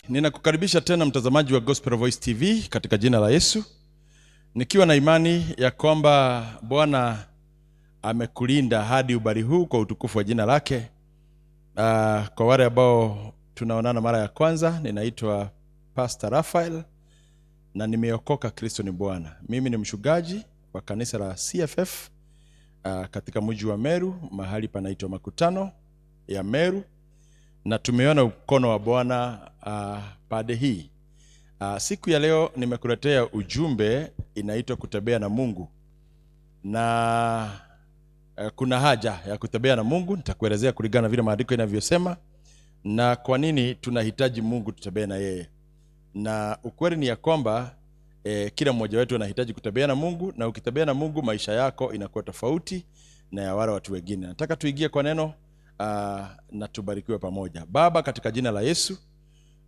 Ninakukaribisha tena mtazamaji wa Gospel Voice TV katika jina la Yesu. Nikiwa na imani ya kwamba Bwana amekulinda hadi ubari huu kwa utukufu wa jina lake. Kwa wale ambao tunaonana mara ya kwanza, ninaitwa Pastor Raphael na nimeokoka. Kristo ni Bwana. Mimi ni mchungaji wa kanisa la CFF katika mji wa Meru, mahali panaitwa Makutano ya Meru. Na tumeona mkono wa Bwana pande hii. Siku ya leo nimekuletea ujumbe inaitwa kutembea na Mungu. Na kuna haja ya kutembea na Mungu. Nitakuelezea kulingana vile maandiko yanavyosema na kwa nini tunahitaji Mungu tutembee na yeye. Na ukweli ni ya kwamba kila mmoja wetu anahitaji kutembea na Mungu, na ukitembea na Mungu maisha yako inakuwa tofauti na ya wale watu wengine. Nataka tuingie kwa neno na tubarikiwe pamoja. Baba, katika jina la Yesu,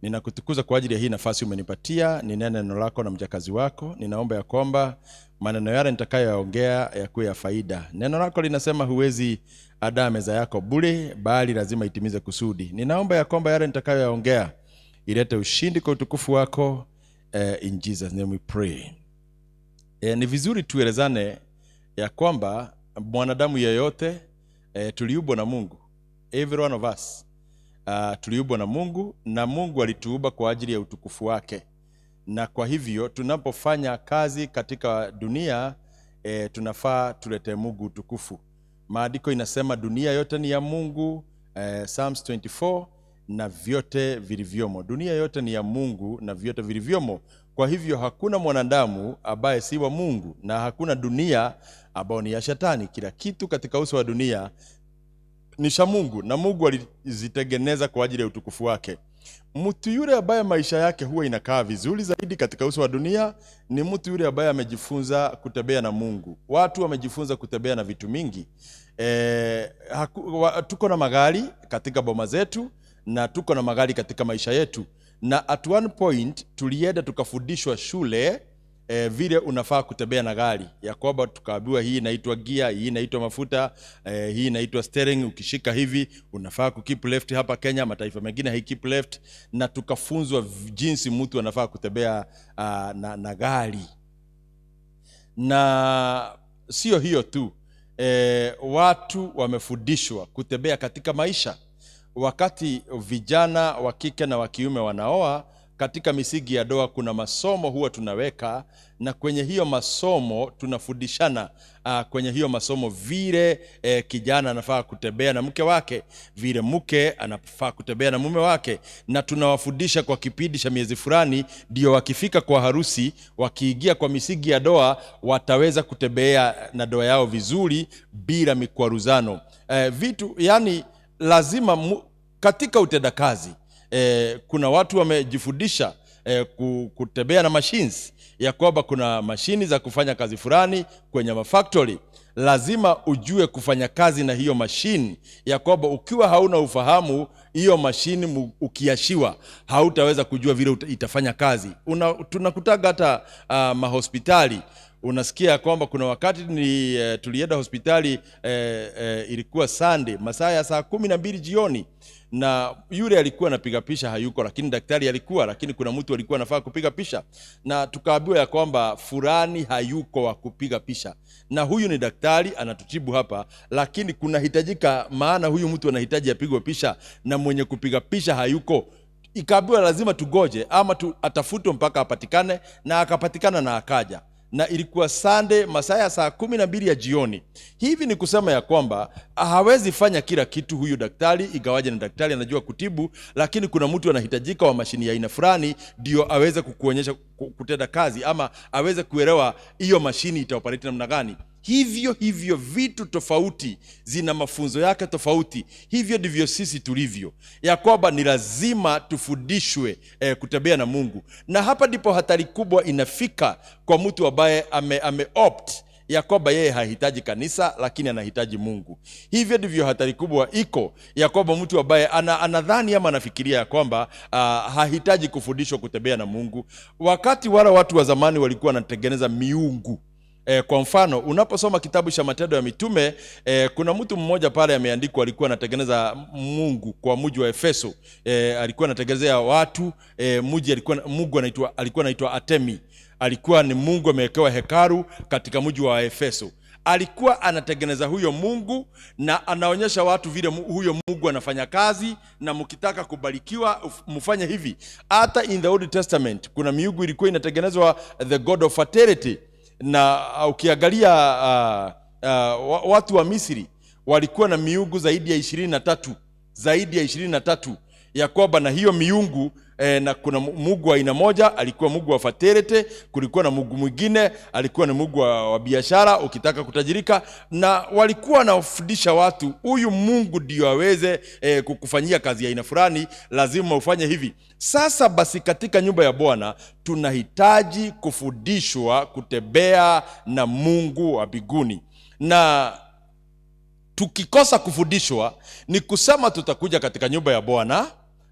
ninakutukuza kwa ajili ya hii nafasi umenipatia. Ninene neno lako na mjakazi wako. Ninaomba ya kwamba maneno yale nitakayoyaongea yakuwe ya faida. Neno lako linasema huwezi adaa meza yako bure, bali lazima itimize kusudi. Ninaomba ya kwamba yale nitakayoyaongea ilete ushindi kwa utukufu wako. In Jesus name we pray. Ni vizuri tuelezane ya kwamba mwanadamu yeyote tuliumbwa na Mungu. Every one of us tuliumbwa na Mungu, na Mungu alituumba kwa ajili ya utukufu wake. Na kwa hivyo tunapofanya kazi katika dunia tunafaa tulete Mungu utukufu. Maandiko inasema dunia yote ni ya Mungu, Psalms 24, na vyote vilivyomo. Dunia yote ni ya Mungu na vyote vilivyomo. Kwa hivyo hakuna mwanadamu ambaye si wa Mungu, na hakuna dunia ambayo ni ya Shetani. Kila kitu katika uso wa dunia ni cha Mungu, na Mungu alizitengeneza kwa ajili ya utukufu wake. Mtu yule ambaye maisha yake huwa inakaa vizuri zaidi katika uso wa dunia ni mtu yule ambaye amejifunza kutembea na Mungu. Watu wamejifunza kutembea na vitu mingi. Tuko na magari katika boma zetu, na tuko na magari katika maisha yetu. Na at one point tulienda tukafundishwa shule vile unafaa kutembea na gari. Ya kwamba tukaambiwa hii inaitwa gear, hii inaitwa mafuta, hii inaitwa steering. Ukishika hivi unafaa kukeep left. Hapa Kenya mataifa mengine haikeep left. Na tukafunzwa jinsi mtu anafaa kutembea na gari. Na sio hiyo tu, watu wamefundishwa kutembea katika maisha. Wakati vijana wa kike na wa kiume wanaoa, katika misingi ya ndoa kuna masomo huwa tunaweka, na kwenye hiyo masomo tunafundishana kwenye hiyo masomo vile kijana anafaa kutembea na mke wake, vile mke anafaa kutembea na mume wake. Na tunawafundisha kwa kipindi cha miezi fulani, ndio wakifika kwa harusi, wakiingia kwa misingi ya ndoa, wataweza kutembea na ndoa yao vizuri bila mikwaruzano. Vitu yani lazima katika utendakazi kuna watu wamejifundisha kutembea na machines, ya kwamba kuna mashini za kufanya kazi fulani kwenye mafactory. Lazima ujue kufanya kazi na hiyo mashini, ya kwamba ukiwa hauna ufahamu hiyo mashini ukiashiwa hautaweza kujua vile itafanya kazi. Tunakutaga hata mahospitali. Unasikia kwamba kuna wakati tulienda hospitali, ilikuwa Sunday, masaa ya saa 12 jioni, na yule alikuwa anapiga picha hayuko, lakini daktari alikuwa, lakini kuna mtu alikuwa anafaa kupiga picha. Na tukaambiwa ya kwamba fulani hayuko wa kupiga picha, na huyu ni daktari anatutibu hapa, lakini kuna hitajika, maana huyu mtu anahitaji apigwe picha na mwenye kupiga picha hayuko. Ikaambiwa lazima tugoje ama atafutwe mpaka apatikane, na akapatikana na akaja. Na ilikuwa Sunday masaa ya saa 12 ya jioni. Hivi ni kusema ya kwamba hawezi fanya kila kitu huyu daktari, igawaje na daktari anajua kutibu, lakini kuna mtu anahitajika wa mashini ya aina fulani ndio aweze kukuonyesha kutenda kazi, ama aweze kuelewa hiyo mashini itaoperate namna gani. Hivyo vitu tofauti zina mafunzo yake tofauti. Hivyo ndivyo sisi tulivyo, ya kwamba ni lazima tufundishwe kutembea na Mungu. Na hapa ndipo hatari kubwa inafika kwa mtu ambaye ame-opt ya kwamba yeye hahitaji kanisa, lakini anahitaji Mungu. Hivyo ndivyo hatari kubwa iko, ya kwamba mtu ambaye anadhani ama anafikiria ya kwamba hahitaji kufundishwa kutembea na Mungu. Wakati wale watu wa zamani walikuwa wanatengeneza miungu, Kwa mfano, unaposoma kitabu cha Matendo ya Mitume, kuna mtu mmoja pale ameandikwa alikuwa anatengeneza mungu kwa mji wa Efeso. Alikuwa anatengenezea watu mji, alikuwa anaitwa Artemi. Alikuwa ni mungu amewekewa hekalu katika mji wa Efeso. Alikuwa anatengeneza huyo mungu na anaonyesha watu vile huyo mungu anafanya kazi, na mkitaka kubarikiwa mfanye hivi. Hata in the Old Testament kuna miungu ilikuwa inatengenezwa, the god of fertility. Na ukiangalia watu wa Misri walikuwa na miungu zaidi ya 23 ya kwamba, na hiyo miungu na kuna mungu wa aina moja alikuwa mungu wa fertility, kulikuwa na mungu mwingine alikuwa ni mungu wa biashara, ukitaka kutajirika, na walikuwa wanafundisha watu huyu mungu ndio aweze kukufanyia kazi ya aina fulani, lazima ufanye hivi. Sasa basi, katika nyumba ya Bwana tunahitaji kufundishwa kutembea na Mungu wa mbinguni, na tukikosa kufundishwa ni kusema tutakuja katika nyumba ya Bwana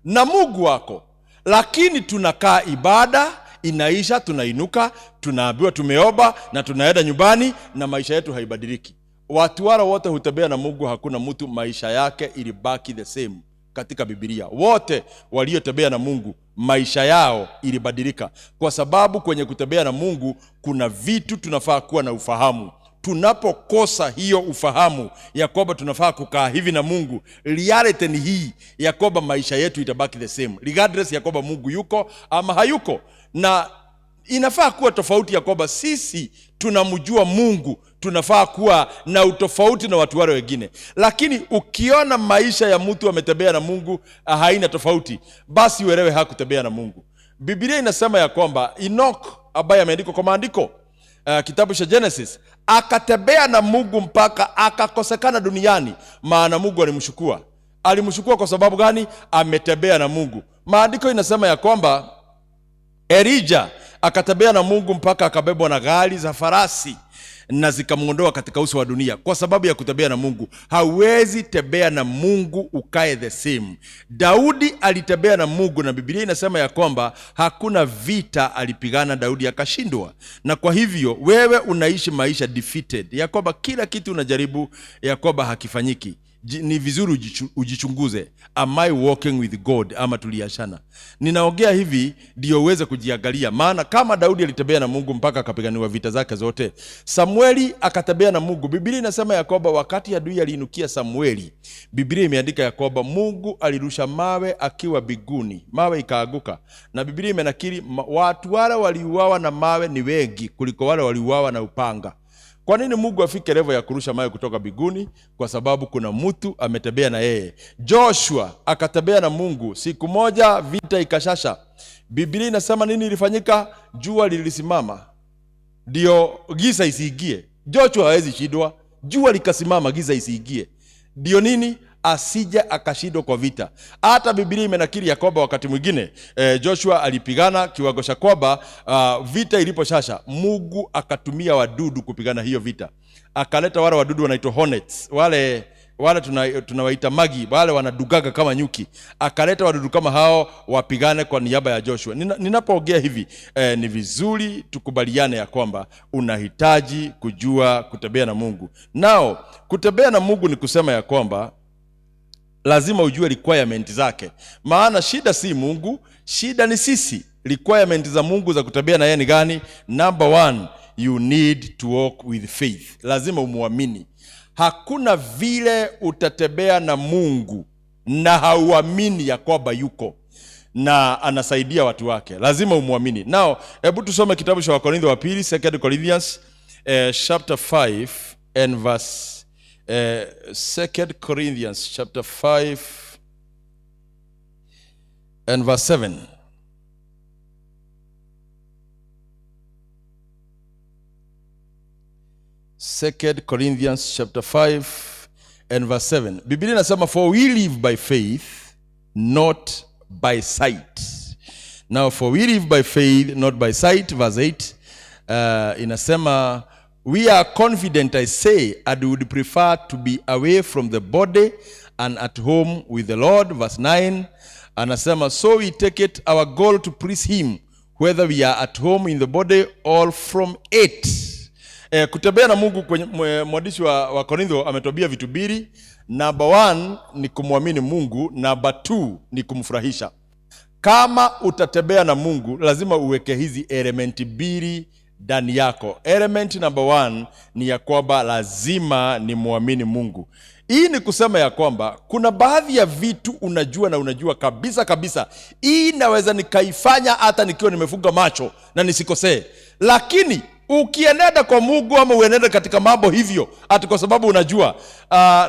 na Mungu wako, lakini tunakaa, ibada inaisha, tunainuka, tunaambiwa tumeomba na tunaenda nyumbani na maisha yetu haibadiliki. Watu wale wote hutembea na Mungu, hakuna mtu maisha yake ilibaki the same. Katika Biblia wote waliotembea na Mungu maisha yao ilibadilika, kwa sababu kwenye kutembea na Mungu kuna vitu tunafaa kuwa na ufahamu. Tunapokosa hiyo ufahamu ya kwamba tunafaa kukaa hivi na Mungu, reality ni hii ya kwamba maisha yetu itabaki the same regardless ya kwamba Mungu yuko ama hayuko. Na inafaa kuwa tofauti ya kwamba sisi tunamjua Mungu, tunafaa kuwa na utofauti na watu wale wengine. Lakini ukiona maisha ya mtu ametembea na Mungu haina tofauti, basi uelewe hakutembea na Mungu. Biblia inasema ya kwamba Enoch ambaye ameandikwa kwa maandiko, kitabu cha Genesis, akatembea na Mungu mpaka akakosekana duniani, maana Mungu alimshukua. Alimshukua kwa sababu gani? Ametembea na Mungu. Maandiko inasema ya kwamba Elijah akatembea na Mungu mpaka akabebwa na gari za farasi na zikamuondoa katika uso wa dunia, kwa sababu ya kutembea na Mungu. Hawezi tembea na Mungu ukae the same. Daudi alitembea na Mungu, na Biblia inasema ya kwamba hakuna vita alipigana Daudi akashindwa. Na kwa hivyo wewe unaishi maisha defeated, ya kwamba kila kitu unajaribu ya kwamba hakifanyiki. Ni vizuri ujichunguze, am I walking with God ama tuliashana? Ninaongea hivi ndio uweze kujiangalia, maana kama Daudi alitembea na Mungu mpaka akapiganiwa vita zake zote, Samueli akatembea na Mungu. Biblia inasema ya kwamba wakati adui aliinukia Samueli, Biblia imeandika ya kwamba Mungu alirusha mawe akiwa mbinguni, mawe ikaanguka, na Biblia imenakiri watu wale waliuawa na mawe ni wengi kuliko wale waliuawa na upanga. Kwa nini Mungu afike level ya kurusha mawe kutoka mbinguni? Kwa sababu kuna mtu ametembea na yeye. Joshua akatembea na Mungu, siku moja vita ikashasha. Biblia inasema nini ilifanyika? Jua lilisimama ndio giza isiingie. Joshua hawezi shindwa, jua likasimama giza isiingie. Ndio nini? Asije akashindwa kwa vita. Hata Biblia imenakiri ya kwamba wakati mwingine Joshua alipigana kiwango cha kwamba vita iliposhasha, Mungu akatumia wadudu kupigana hiyo vita. Akaleta wale wadudu wanaitwa hornets, wale tunawaita magi, wale wanadugaga kama nyuki. Akaleta wadudu kama hao wapigane kwa niaba ya Joshua. Ninapoongea hivi ni vizuri tukubaliane ya kwamba unahitaji kujua kutembea na Mungu. Nao kutembea na Mungu ni kusema ya kwamba lazima ujue requirement zake. Maana shida si Mungu, shida ni sisi. Requirement za Mungu za kutembea na yeye ni gani? Number 1, you need to walk with faith. Lazima umuamini. Hakuna vile utatembea na Mungu na hauamini ya kwamba yuko na anasaidia watu wake. Lazima umuamini. Now, hebu tusome kitabu cha Wakorintho wa pili, 2 Corinthians chapter 5 and verse 2 Corinthians chapter 5 and verse 7. Second Corinthians chapter 5 and verse 7. Biblia inasema, for we live by faith, not by sight. Now, for we live by faith, not by sight. Verse 8 inasema, we are confident, I say, and would prefer to be away from the body and at home with the Lord. Verse 9 anasema, so we take it our goal to please him, whether we are at home in the body or from it. Kutembea na Mungu, kwenye mwandishi wa Korintho ametwambia vitu mbili. Number 1 ni kumwamini Mungu, number 2 ni kumfurahisha. Kama utatembea na Mungu, lazima uweke hizi elementi mbili ndani yako. Element number 1 ni ya kwamba lazima ni muamini Mungu. Hii ni kusema ya kwamba kuna baadhi ya vitu unajua kabisa hii naweza nikaifanya hata nikiwa nimefunga macho na nisikosee. Lakini ukienenda kwa Mungu ama uenende katika mambo hivyo ati kwa sababu unajua,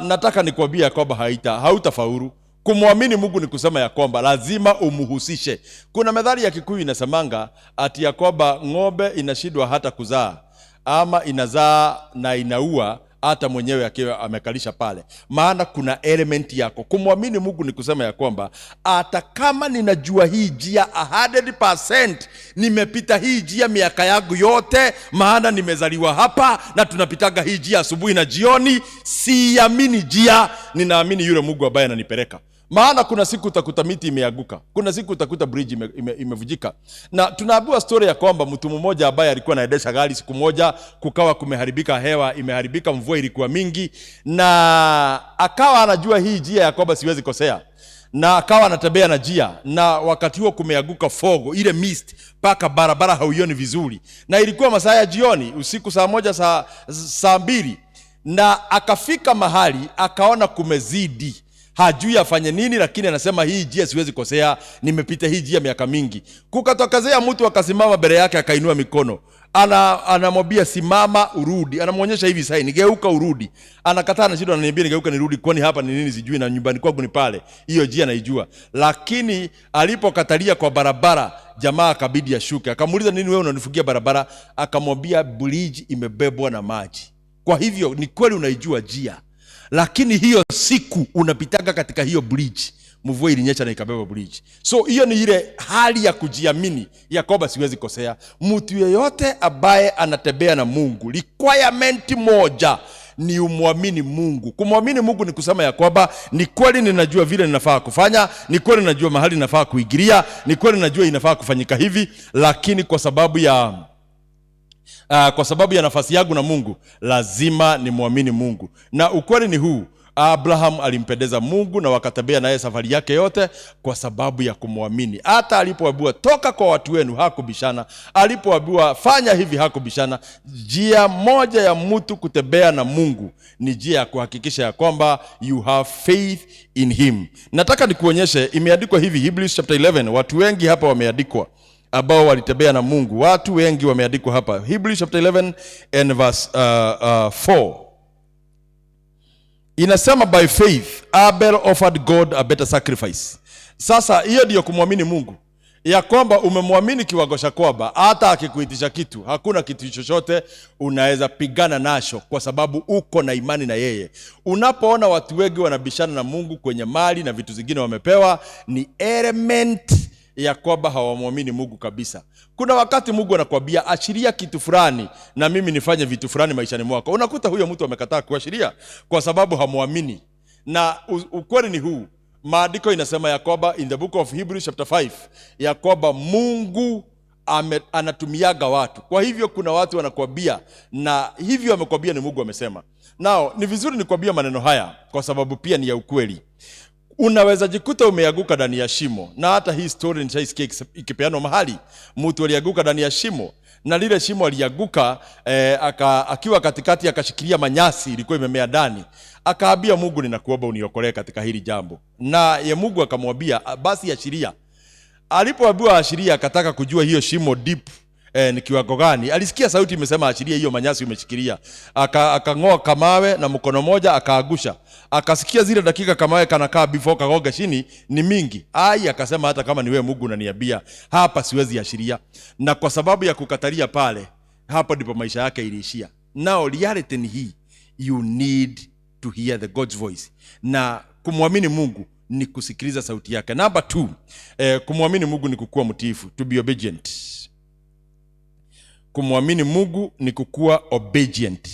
nataka nikwambia kwamba hautafaulu. Kumwamini Mungu ni kusema ya kwamba lazima umuhusishe. Kuna methali ya Kikuyu inasemanga ati ya kwamba ng'ombe inashindwa hata kuzaa, ama inazaa na inaua hata mwenyewe akiwa amekalisha pale. Maana kuna element yako. Kumwamini Mungu ni kusema ya kwamba hata kama ninajua hii njia 100%, nimepita hii njia miaka yangu yote, maana nimezaliwa hapa na tunapitaga hii njia asubuhi na jioni, siamini njia, ninaamini yule Mungu ambaye ananipeleka. Maana kuna siku utakuta miti imeanguka, kuna siku utakuta bridge imevujika. Na tunaambiwa story ya kwamba mtu mmoja ambaye alikuwa anaendesha gari, siku moja kukawa kumeharibika, hewa imeharibika, mvua ilikuwa mingi, na akawa anajua hii njia ya kwamba siwezi kosea, na akawa anatembea na njia, na wakati huo kumeanguka fogo, ile mist, paka barabara hauioni vizuri, na ilikuwa masaa ya jioni, usiku saa 1 saa 2, na akafika mahali akaona kumezidi, hajui afanye nini, lakini anasema hii njia siwezi kosea, nimepita hii njia miaka mingi. Kukatokezea mtu akasimama mbele yake, akainua mikono, anamwambia simama urudi, anamuonyesha hivi sign, geuka urudi. Anakataa, anashindwa, ananiambia nigeuka nirudi, kwani hapa ni nini sijui, na nyumbani kwangu ni pale, hiyo njia naijua. Lakini alipokatalia kwa barabara, jamaa akabidi ashuke, akamuuliza nini wewe unanifungia barabara? Akamwambia bridge imebebwa na maji. Kwa hivyo ni kweli unaijua njia, lakini hiyo siku unapitaga katika hiyo bridge, mvua ilinyesha na ikabeba bridge. So hiyo ni ile hali ya kujiamini ya kwamba siwezi kosea. Mtu yeyote ambaye anatembea na Mungu, requirement moja ni umwamini Mungu. Kumwamini Mungu ni kusema ya kwamba ni kweli ninajua vile ninafaa kufanya, ni kweli ninajua mahali ninafaa kuingilia, ni kweli ninajua inafaa kufanyika hivi, lakini kwa sababu ya nafasi yangu na Mungu, lazima ni muamini Mungu. Na ukweli ni huu, Abraham alimpendeza Mungu na wakatembea naye safari yake yote kwa sababu ya kumwamini. Hata alipoambiwa toka kwa watu wenu, hakubishana. Alipoambiwa fanya hivi, hakubishana. Njia moja ya mtu kutembea na Mungu ni njia ya kuhakikisha ya kwamba you have faith in him. Nataka nikuonyeshe, imeandikwa hivi, Hebrews chapter 11. Watu wengi hapa wameandikwa ambao walitembea na Mungu. Watu wengi wameandikwa hapa. Hebrews chapter 11 and verse 4. Inasema by faith Abel offered God a better sacrifice. Sasa hiyo ndio kumwamini Mungu, ya kwamba umemwamini kiwango cha kwamba hata akikuitisha kitu, hakuna kitu chochote unaweza pigana nacho, kwa sababu uko na imani na yeye. Unapoona watu wengi wanabishana na Mungu kwenye mali na vitu zingine wamepewa, ni element ya kwamba hawamwamini Mungu kabisa. Kuna wakati Mungu anakuambia ashiria kitu fulani na mimi nifanye vitu fulani maishani mwako, unakuta huyo mtu amekataa kuashiria kwa sababu hamwamini. Na ukweli ni huu, maandiko inasema ya kwamba in the book of Hebrews chapter 5 ya kwamba Mungu anatumiaga watu. Kwa hivyo kuna watu wanakuambia, na hivyo amekwambia ni Mungu amesema. Nao ni vizuri nikwambia maneno haya kwa sababu pia ni ya ukweli. Unaweza jikuta umeanguka ndani ya shimo, na hata hii story nishaisikia ikipeanwa mahali. Mtu alianguka ndani ya shimo, na lile shimo alianguka akiwa katikati, akashikilia manyasi ilikuwa imemea ndani. Akaambia Mungu, ninakuomba uniokolee katika hili jambo. Na ye Mungu akamwambia basi ashiria. Alipoambiwa ashiria, akataka kujua hiyo shimo deep ni kiwango gani. Alisikia sauti imesema ashiria hiyo manyasi umeshikilia. Akang'oa kamawe na mkono moja akaagusha. Akasikia zile dakika kamawe kanakaa before kagoga chini ni mingi. Akasema hata kama ni wewe Mungu unaniambia, hapa siwezi ashiria. Na kwa sababu ya kukatalia pale, hapo ndipo maisha yake iliishia. Now reality ni hii, you need to hear the God's voice. Na kumwamini Mungu ni kusikiliza sauti yake. Number 2, kumwamini Mungu ni kukuwa mtiifu, to be obedient. Kumwamini Mungu ni kukuwa obedient.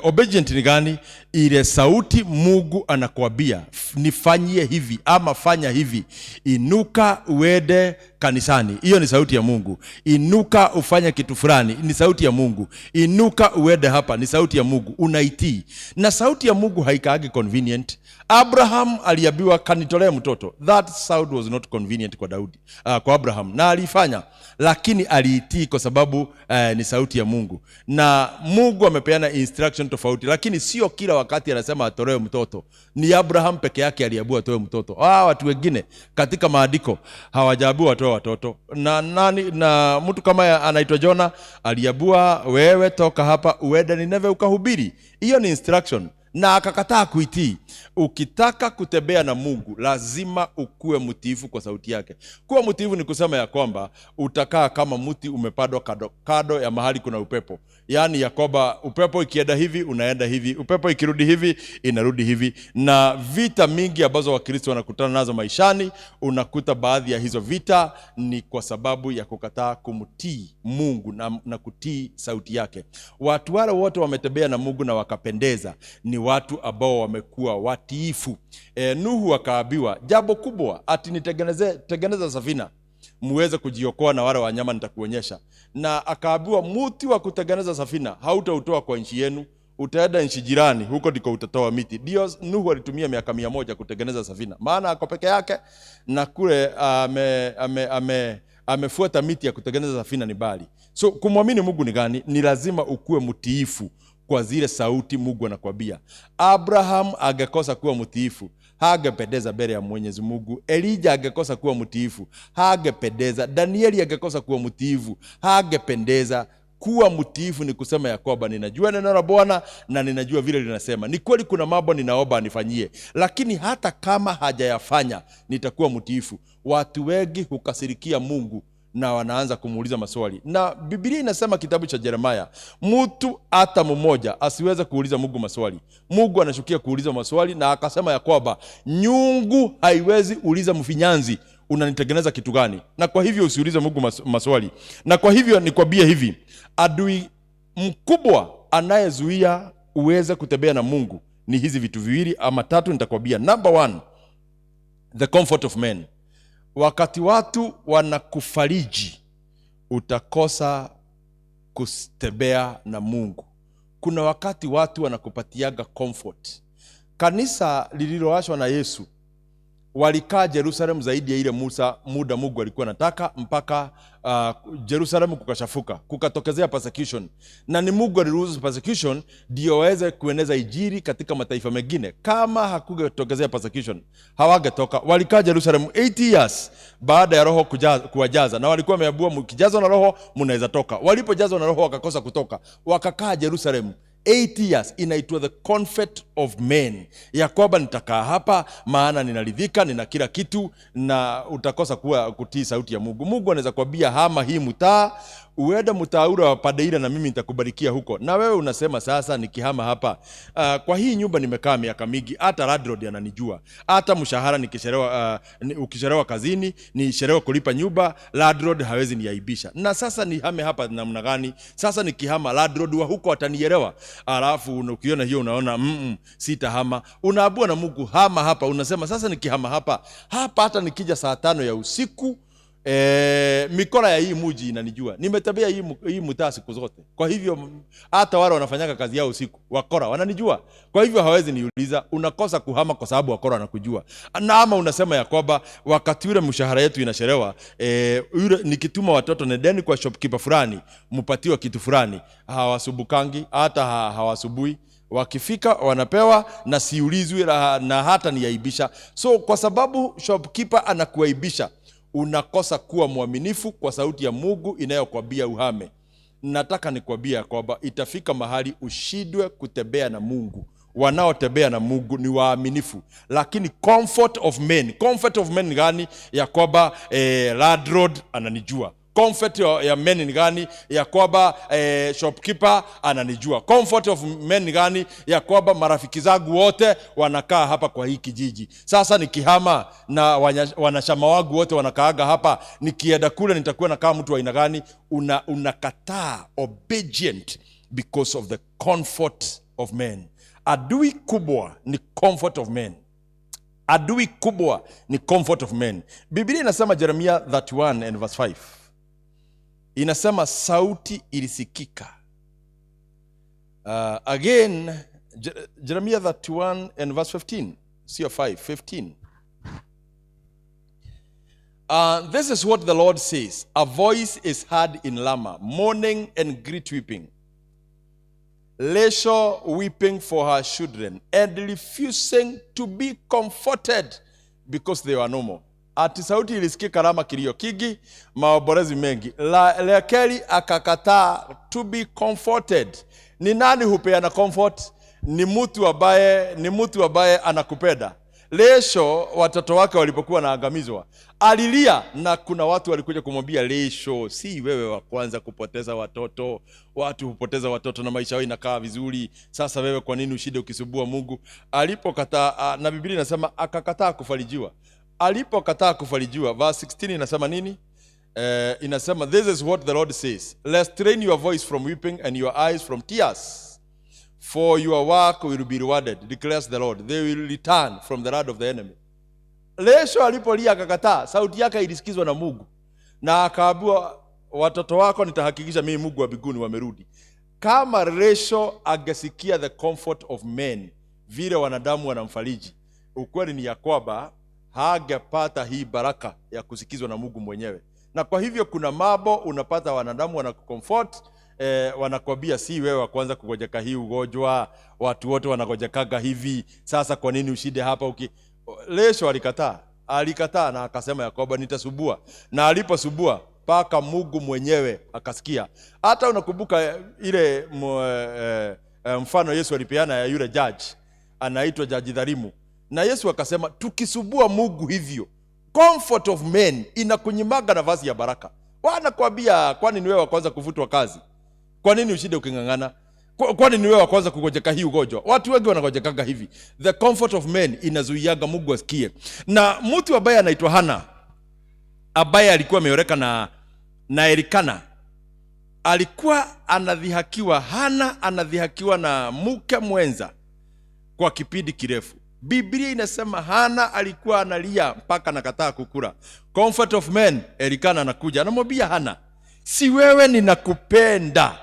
Obedient ni gani? Ile sauti Mungu anakuambia nifanyie hivi ama fanya hivi, inuka uende kanisani, hiyo ni sauti ya Mungu. Inuka ufanye kitu fulani, ni sauti ya Mungu. Inuka uende hapa, ni sauti ya Mungu, unaitii. Na sauti ya Mungu haikaagi convenient. Abraham aliambiwa kanitolee mtoto. That sound was not convenient kwa Daudi, kwa Abraham, na alifanya, lakini aliitii kwa sababu ni sauti ya Mungu. Na Mungu amepeana instruction tofauti, lakini sio kila wakati anasema atolewe mtoto. Ni Abraham peke yake aliambiwa atoe mtoto. Watu wengine katika maandiko hawajaambiwa watoe watoto. Na mtu kama anaitwa Jona aliambiwa, wewe toka hapa uende Nineve ukahubiri. Hiyo ni instruction, na akakataa kuitii. Ukitaka kutembea na Mungu lazima ukue mtiifu kwa sauti yake. Kuwa mtiifu ni kusema ya kwamba utakaa kama mti umepandwa kado ya mahali kuna upepo. Yaani ya kwamba upepo ikienda hivi unaenda hivi, upepo ikirudi hivi inarudi hivi. Na vita mingi ambazo Wakristo wanakutana nazo maishani, unakuta baadhi ya hizo vita ni kwa sababu ya kukataa kumtii Mungu na kutii sauti yake. Watu wale wote wametembea na Mungu na wakapendeza ni watu ambao wamekuwa watiifu. Nuhu akaambiwa jambo kubwa, ati tengeneza safina muweze kujiokoa na wale wanyama nitakuonyesha. Na akaambiwa mti wa kutengeneza safina hautautoa kwa nchi yenu, utaenda nchi jirani, huko ndiko utatoa miti. Ndio Nuhu alitumia miaka 100 kutengeneza safina, maana ako peke yake na kule amefuata miti ya kutengeneza safina ni bali. So kumwamini Mungu ni gani? Ni lazima ukue mtiifu kwa zile sauti Mungu anakwambia. Abraham angekosa kuwa mtiifu, hangependeza mbele ya Mwenyezi Mungu. Elijah angekosa kuwa mtiifu, hangependeza. Danieli angekosa kuwa mtiifu, hangependeza. Kuwa mtiifu ni kusema ya kwamba ninajua neno la Bwana na ninajua vile linasema. Ni kweli kuna mambo ninaomba anifanyie, lakini hata kama hajayafanya nitakuwa mtiifu. Watu wengi hukasirikia Mungu na wanaanza kumuuliza maswali. Na Biblia inasema kitabu cha Yeremia, mtu hata mmoja asiweze kuuliza Mungu maswali. Mungu anashukia kuuliza maswali, na akasema ya kwamba nyungu haiwezi uliza mfinyanzi, unanitengeneza kitu gani? Na kwa hivyo usiulize Mungu maswali. Na kwa hivyo nikwambie hivi, adui mkubwa anayezuia uweze kutembea na Mungu ni hizi vitu viwili ama tatu nitakwambia. Number 1, the comfort of men. Wakati watu wanakufariji, utakosa kutembea na Mungu. Kuna wakati watu wanakupatiaga comfort. Kanisa lililoachwa na Yesu walikaa Jerusalem zaidi ya ile muda Mungu alikuwa anataka, mpaka Jerusalem kukashafuka, kukatokezea persecution. Na ni Mungu aliruhusu persecution ndio waweze kueneza injili katika mataifa mengine. Kama hakungetokezea persecution, hawangetoka. Walikaa Jerusalem 80 years baada ya Roho kuwajaza, na walikuwa wameambiwa mkijazwa na Roho mnaweza toka. Walipojazwa na Roho wakakosa kutoka, wakakaa Jerusalem 8 years. Inaitwa the comfort of men, ya kwamba nitakaa hapa maana ninaridhika, nina kila kitu, na utakosa kutii sauti ya Mungu. Mungu anaweza kuambia hama hii mtaa, uende mtaa ule wa Padeira na mimi nitakubarikia huko. Na wewe unasema sasa nikihama hapa, kwa hii nyumba nimekaa miaka mingi, hata landlord ananijua, hata mshahara nikichelewa, ukichelewa kazini, nichelewa kulipa nyumba, landlord hawezi niaibisha. Na sasa nihame hapa namna gani? Sasa nikihama landlord wa huko atanielewa. Alafu ukiona hiyo unaona sitahama. Unaabua na Mungu hama hapa, unasema sasa nikihama hapa hata nikija saa 5 ya usiku, mikola ya hii muji inanijua. Nimetembea hii mtaa siku zote. Kwa hivyo hata wale wanafanyaka kazi yao usiku, wakora wananijua. Kwa hivyo hawezi niuliza. Unakosa kuhama kwa sababu wakora wanakujua. Na ama unasema ya kwamba wakati ule mshahara yetu inachelewa, yule nikituma watoto nendeni kwa shopkeeper fulani, mpatiwe kitu fulani, hawasubukangi, hata hawasubui. Wakifika wanapewa na siulizwi, na hata niaibisha. So kwa sababu shopkeeper anakuaibisha, unakosa kuwa mwaminifu kwa sauti ya Mungu inayokuambia uhame. Nataka nikwambia kwamba itafika mahali ushindwe kutembea na Mungu. Wanaotembea na Mungu ni waaminifu. Lakini comfort of men gani? Ya kwamba landlord ananijua. Comfort ya men ni gani? Ya kwamba shopkeeper ananijua. Comfort of men gani? Ya kwamba marafiki zangu wote wanakaa hapa kwa hii kijiji. Sasa nikihama na wanachama wangu wote wanakaaga hapa, nikienda kule nitakuwa nakaa mtu wa aina gani? Unakataa obedient because of the comfort of men. Adui kubwa ni comfort of men. Adui kubwa ni comfort of men. Biblia inasema Jeremiah 31 and verse 5. Inasema sauti ilisikika. Again, Jeremiah 31 and verse 15. Sio 5, 15. This is what the Lord says. A voice is heard in Lama, mourning and great weeping. Rachel weeping for her children and refusing to be comforted because they were no more. Ati sauti ilisikika Rama, kilio kingi, maombolezi mengi. Rakeli akakataa to be comforted. Ni nani hupeana comfort? Ni mtu ambaye anakupenda. Rachel, watoto wake walipokuwa naangamizwa, alilia, na kuna watu walikuja kumwambia Rachel, si wewe wa kwanza kupoteza watoto. Watu hupoteza watoto na maisha yao inakaa vizuri. Sasa wewe kwa nini ushinde ukisubua Mungu? Alipokataa, na Biblia inasema akakataa kufarijiwa. Alipokataa kufarijiwa, verse 16 inasema nini? Inasema, this is what the Lord says. Restrain your voice from weeping and your eyes from tears. For your work will be rewarded, declares the Lord. They will return from the wrath of the enemy. Rachel alipolia akakataa, sauti yake ilisikizwa na Mungu. Na akaambiwa, watoto wako nitahakikisha mimi Mungu wa mbinguni wamerudi. Kama Rachel angesikia the comfort of men, vile wanadamu wanamfariji, ukweli ni ya kwamba hangepata hii baraka ya kusikizwa na Mungu mwenyewe. Na kwa hivyo kuna mambo unapata wanadamu wanakucomfort, wanakwambia si wewe wa kwanza kugojeka hii ugonjwa, watu wote wanagojekaga hivi, sasa kwa nini ushinde hapa? Rachel alikataa na akasema ya kwamba nitasubua, na aliposubua paka Mungu mwenyewe akasikia. Hata unakumbuka ile mfano Yesu alipeana ya yule judge anaitwa Jaji Dhalimu, na Yesu akasema tukisubua Mungu hivyo, comfort of men inakunyimaga nafasi ya baraka. Wanakwambia kwani ni wewe wa kwanza kuvutwa kazi? Kwa nini ushinde ukingangana? Kwani ni wewe wa kwanza kugojeka hii ugonjwa? Watu wengi wanagojekaga hivi. The comfort of men inazuiaga Mungu asikie. Na mtu ambaye anaitwa Hana, ambaye alikuwa ameoreka na Elikana, alikuwa anadhihakiwa. Hana anadhihakiwa na mke mwenza kwa kipindi kirefu. Biblia inasema Hana alikuwa analia mpaka nakataa kukula. Comfort of men, Elikana anakuja anamwambia Hana, si wewe ninakupenda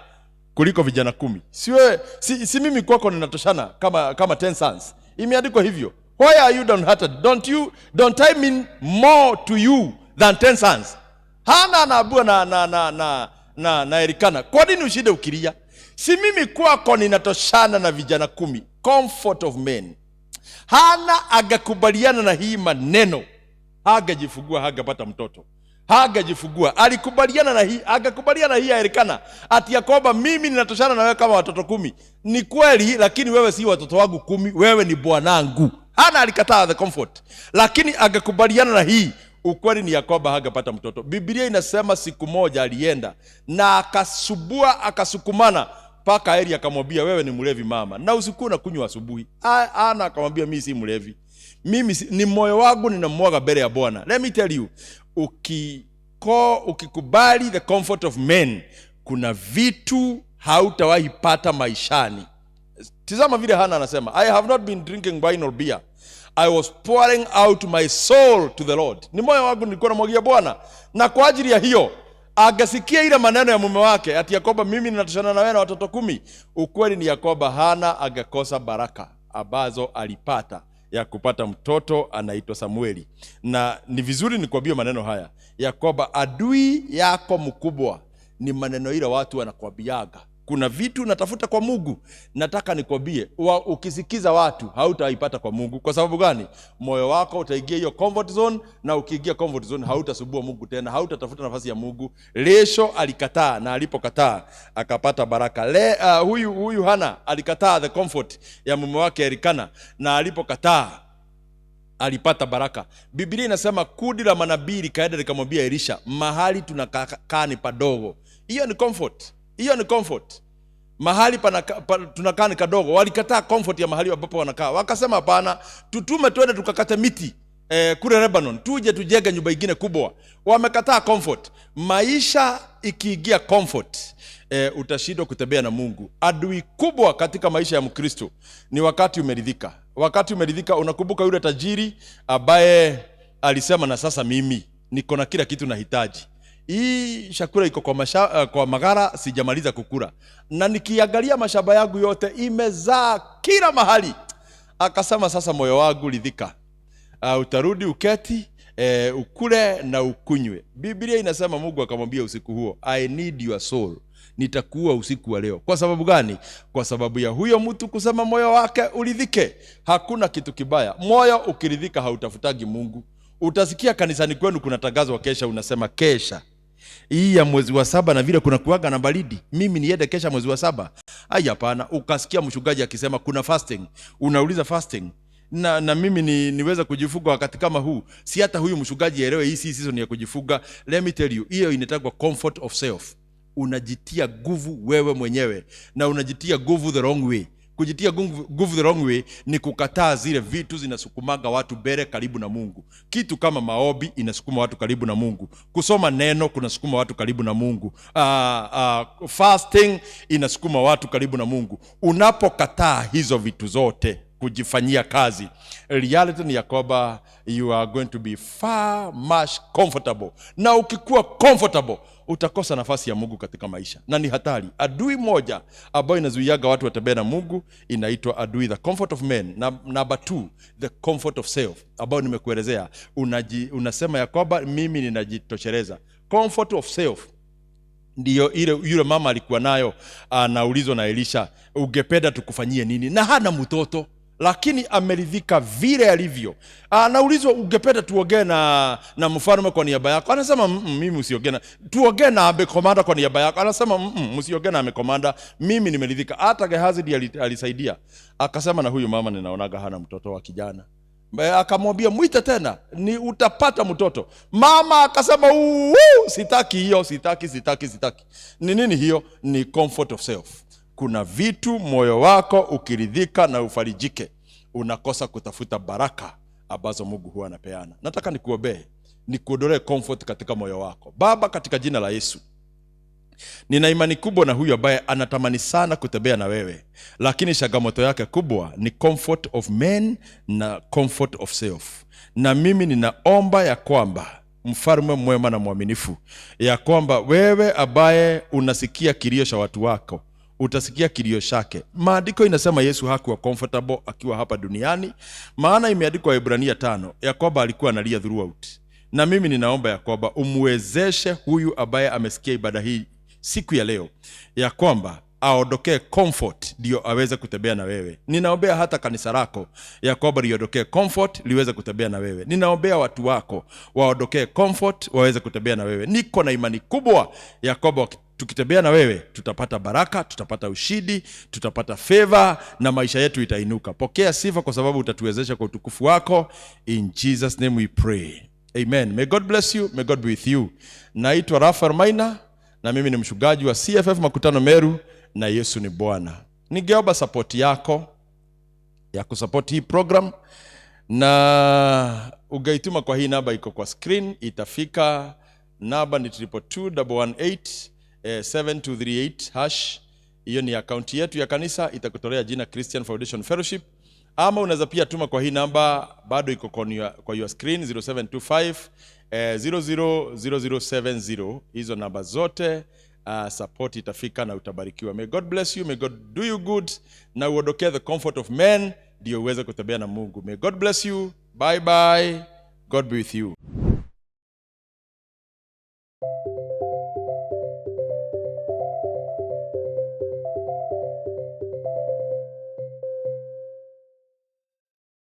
kuliko vijana 10. Si wewe, si mimi kwako ninatoshana kama 10 sons. Imeandikwa hivyo. Why are you downhearted? Don't I mean more to you than 10 sons? Hana anaabua na Elikana, kwa nini ushinde ukilia? Si mimi kwako ninatoshana na vijana 10. Comfort of men. Hana agakubaliana na hii maneno, hagajifungua, hagapata mtoto, hagajifungua. Alikubaliana na hii, agakubaliana hii ya Elikana ati ya kwamba mimi ninatoshana na wewe kama watoto 10. Ni kweli, lakini wewe si watoto wangu 10, wewe ni bwanangu. Hana alikataa the comfort, lakini agakubaliana na hii. Ukweli ni ya kwamba hagapata mtoto. Biblia inasema siku moja alienda na akasubua, akasukumana paka Eli akamwambia, wewe ni mlevi mama, na usiku na kunywa asubuhi. Ana akamwambia, mimi si mlevi. Mimi ni moyo wangu ninamwaga mbele ya Bwana. Let me tell you, ukikubali the comfort of men, kuna vitu hautawahi pata maishani. Tazama vile Hana anasema, I have not been drinking wine or beer. I was pouring out my soul to the Lord. Ni moyo wangu nilikuwa namwagia Bwana. Na kwa ajili ya hiyo agasikia ile maneno ya mume wake ati Yakoba, mimi ninatoshana na wewe na watoto 10. Ukweli ni Yakoba, Hana agakosa baraka ambazo alipata ya kupata mtoto anaitwa Samueli. Na ni vizuri nikwambie maneno haya, Yakoba, adui yako mkubwa ni maneno ile watu wanakuambiaga. Kuna vitu natafuta kwa Mungu, nataka nikwambie, ukisikiza watu hautaipata kwa Mungu. Kwa sababu gani? Moyo wako utaingia hiyo comfort zone, na ukiingia comfort zone hautasubua Mungu tena, hautatafuta nafasi ya Mungu. Rachel alikataa, na alipokataa akapata baraka. Huyu Hana alikataa the comfort ya mume wake Elikana, na alipokataa alipata baraka. Biblia inasema kundi la manabii likaenda likamwambia Elisha, mahali tunakaa ni padogo. Hiyo ni comfort. Hiyo ni comfort. Mahali tunakaa ni kadogo. Walikataa comfort ya mahali ambapo wanakaa. Wakasema hapana, tutume twende tukakata miti kule Lebanon, tuje tujenge nyumba nyingine kubwa. Wamekataa comfort. Maisha ikiingia comfort, utashindwa kutembea na Mungu. Adui kubwa katika maisha ya Mkristo ni wakati umeridhika. Wakati umeridhika, unakumbuka yule tajiri ambaye alisema na sasa mimi niko na kila kitu nahitaji. Hii chakula iko kwa magara sijamaliza kukula. Na nikiangalia mashamba yangu yote imezaa kila mahali. Akasema sasa moyo wangu ridhika. Utarudi uketi, ukule na ukunywe. Biblia inasema Mungu akamwambia usiku huo, I need your soul. Nitakuwa usiku wa leo. Kwa sababu gani? Kwa sababu ya huyo mtu kusema moyo wake uridhike. Hakuna kitu kibaya. Moyo ukiridhika hautafutagi Mungu. Utasikia kanisani kwenu kuna tangazo kesha, unasema kesha hii ya mwezi wa 7 na vile kuna kuaga na baridi, mimi niende kesha mwezi wa 7. Hapana. Ukasikia mchungaji akisema kuna fasting, unauliza fasting na mimi niweza kujifuga wakati kama huu? Si hata huyu mchungaji elewe hii season ya kujifuga. Let me tell you, hiyo inaitwa comfort of self. Unajitia nguvu wewe mwenyewe na unajitia nguvu the wrong way. Kujitia nguvu the wrong way ni kukataa zile vitu zinasukumaga watu mbele karibu na Mungu. Kitu kama maombi inasukuma watu karibu na Mungu. Kusoma neno kunasukuma watu karibu na Mungu. Fasting inasukuma watu karibu na Mungu. Unapokataa hizo vitu zote kujifanyia kazi, reality ni ya kwamba you are going to be far much comfortable. Na ukikuwa comfortable utakosa nafasi ya Mungu katika maisha, na ni hatari. Adui moja ambayo inazuiaga watu watembee na Mungu inaitwa adui the comfort of men. Number 2, the comfort of self, ambayo nimekuelezea. Unasema ya kwamba mimi ninajitosheleza. Comfort of self ndio yule mama alikuwa nayo. Anaulizwa na Elisha, ungependa tukufanyie nini? Na hana mtoto, lakini ameridhika vile alivyo. Anaulizwa, ungependa tuongee na mfalme kwa niaba yako? Anasema mimi msiongee na, tuongee na abe komanda kwa niaba yako. Anasema msiongee na abe komanda, mimi nimeridhika. Hata Gehazi alisaidia. Akasema na huyu mama ninaonaga hana mtoto wa kijana. Akamwambia muite tena, ni utapata mtoto. Mama akasema sitaki hiyo, sitaki. Ni nini hiyo? Ni comfort of self. Kuna vitu moyo wako ukiridhika na ufarijike, unakosa kutafuta baraka ambazo Mungu huwa anapeana. Nataka nikuombee, nikuondolee comfort katika moyo wako. Baba, katika jina la Yesu, nina imani kubwa na huyu ambaye anatamani sana kutembea na wewe, lakini changamoto yake kubwa ni comfort of men na comfort of self. Na mimi ninaomba ya kwamba Mfalme mwema na mwaminifu, ya kwamba wewe ambaye unasikia kilio cha watu wako utasikia kilio chake. Maandiko inasema Yesu hakuwa comfortable akiwa hapa duniani, maana imeandikwa Waebrania 5 ya kwamba alikuwa analia throughout. Na mimi ninaomba ya kwamba umwezeshe huyu ambaye amesikia ibada hii siku ya leo, ya kwamba aondokee comfort ndio aweze kutembea na wewe. Ninaombea hata kanisa lako ya kwamba liondokee comfort liweze kutembea na wewe. Ninaombea watu wako waondokee comfort waweze kutembea na wewe. Niko na imani kubwa ya kwamba tukitembea na wewe tutapata baraka, tutapata ushindi, tutapata favor na maisha yetu itainuka. Pokea sifa kwa sababu utatuwezesha kwa utukufu wako. In Jesus name we pray. Amen. May God bless you. May God be with you. Naitwa Rafael Maina na mimi ni mchungaji wa CFF Makutano Meru, na Yesu ni Bwana. Ningeomba support yako ya kusupport hii program, na ungeituma kwa hii namba iko kwa screen. Itafika namba ni 222-118-7238#. Hiyo ni account yetu ya kanisa, itakutolea jina Christian Foundation Fellowship. Ama unaweza pia tuma kwa hii namba, bado iko kwa your screen, 0725-000070. Hizo namba zote support itafika na utabarikiwa. May God bless you, may God do you good, na uondokee the comfort of men ndio uweze kutembea na Mungu. May God bless you. Bye bye. God be with you.